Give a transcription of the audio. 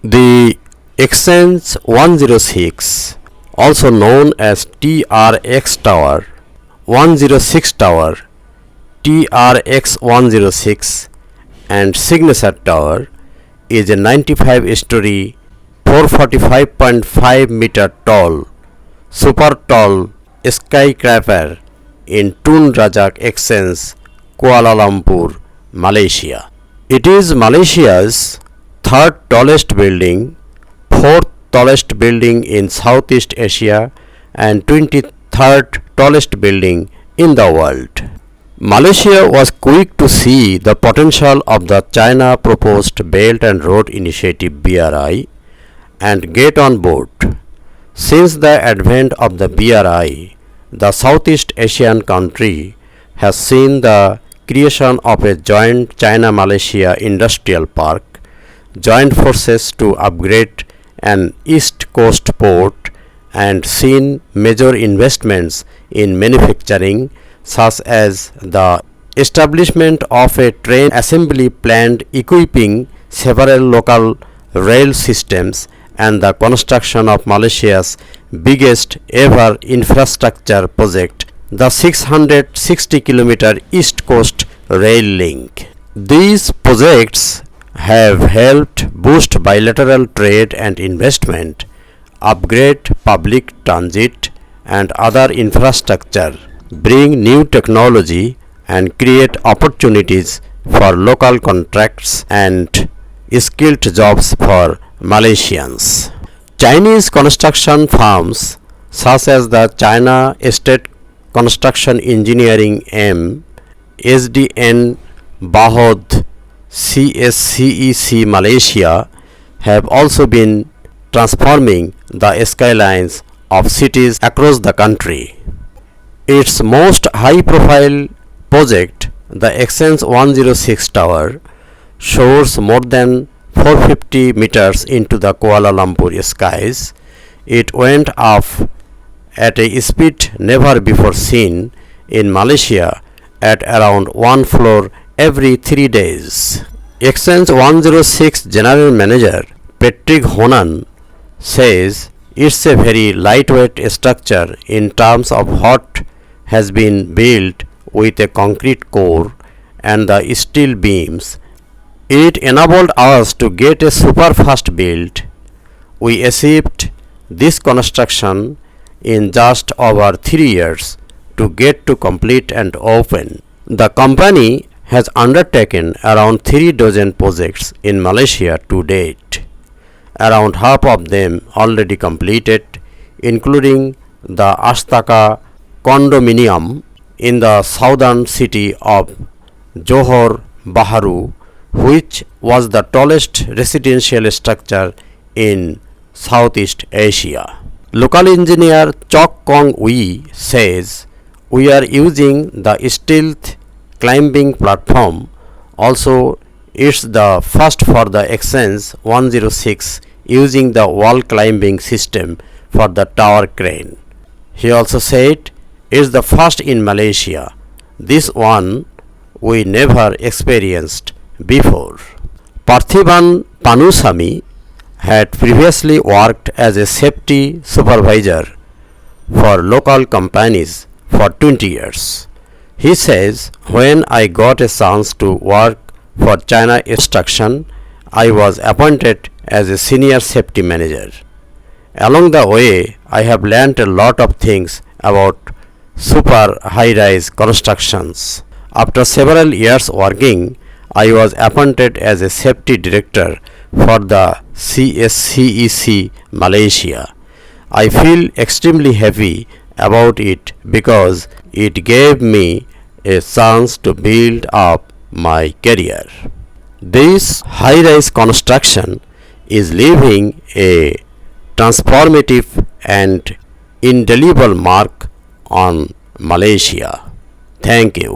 The Exchange 106, also known as TRX Tower, 106 Tower, TRX 106 and Signature Tower, is a 95-story, 445.5 meter tall, super tall skyscraper in Tun Razak Exchange, Kuala Lumpur, Malaysia. It is Malaysia's third tallest building, fourth tallest building in Southeast Asia, and 23rd tallest building in the world. Malaysia was quick to see the potential of the China proposed Belt and Road Initiative BRI and get on board. Since the advent of the BRI, the Southeast Asian country has seen the creation of a joint China-Malaysia industrial park, joined forces to upgrade an East Coast port, and seen major investments in manufacturing such as the establishment of a train assembly plant equipping several local rail systems and the construction of Malaysia's biggest ever infrastructure project, the 660-kilometer East Coast Rail Link. These projects have helped boost bilateral trade and investment, upgrade public transit and other infrastructure, bring new technology and create opportunities for local contracts and skilled jobs for Malaysians. Chinese construction firms such as the China State Construction Engineering M, SDN Bahod, CSCEC Malaysia have also been transforming the skylines of cities across the country. Its most high-profile project, the Exchange 106 Tower, soars more than 450 meters into the Kuala Lumpur skies. It went up at a speed never before seen in Malaysia at around one floor every 3 days. Exchange 106 General Manager Patrick Honan says it's a very lightweight structure in terms of what has been built with a concrete core and the steel beams. It enabled us to get a super fast build. We achieved this construction in just over 3 years to get to complete and open. The company has undertaken around 3 dozen projects in Malaysia to date, around half of them already completed, including the Astaka condominium in the southern city of Johor Bahru, which was the tallest residential structure in Southeast Asia. Local engineer Chok Kong Wee says, "We are using the stealth climbing platform. Also, it's the first for the Exchange 106 using the wall climbing system for the tower crane." He also said, "It's the first in Malaysia. This one we never experienced before." Parthiban Panusamy had previously worked as a safety supervisor for local companies for 20 years. He says, "When I got a chance to work for China Instruction, I was appointed as a senior safety manager. Along the way, I have learned a lot of things about super high-rise constructions. After several years working, I was appointed as a safety director for the CSCEC Malaysia. I feel extremely happy about it because it gave me a chance to build up my career." This high-rise construction is leaving a transformative and indelible mark on Malaysia. Thank you.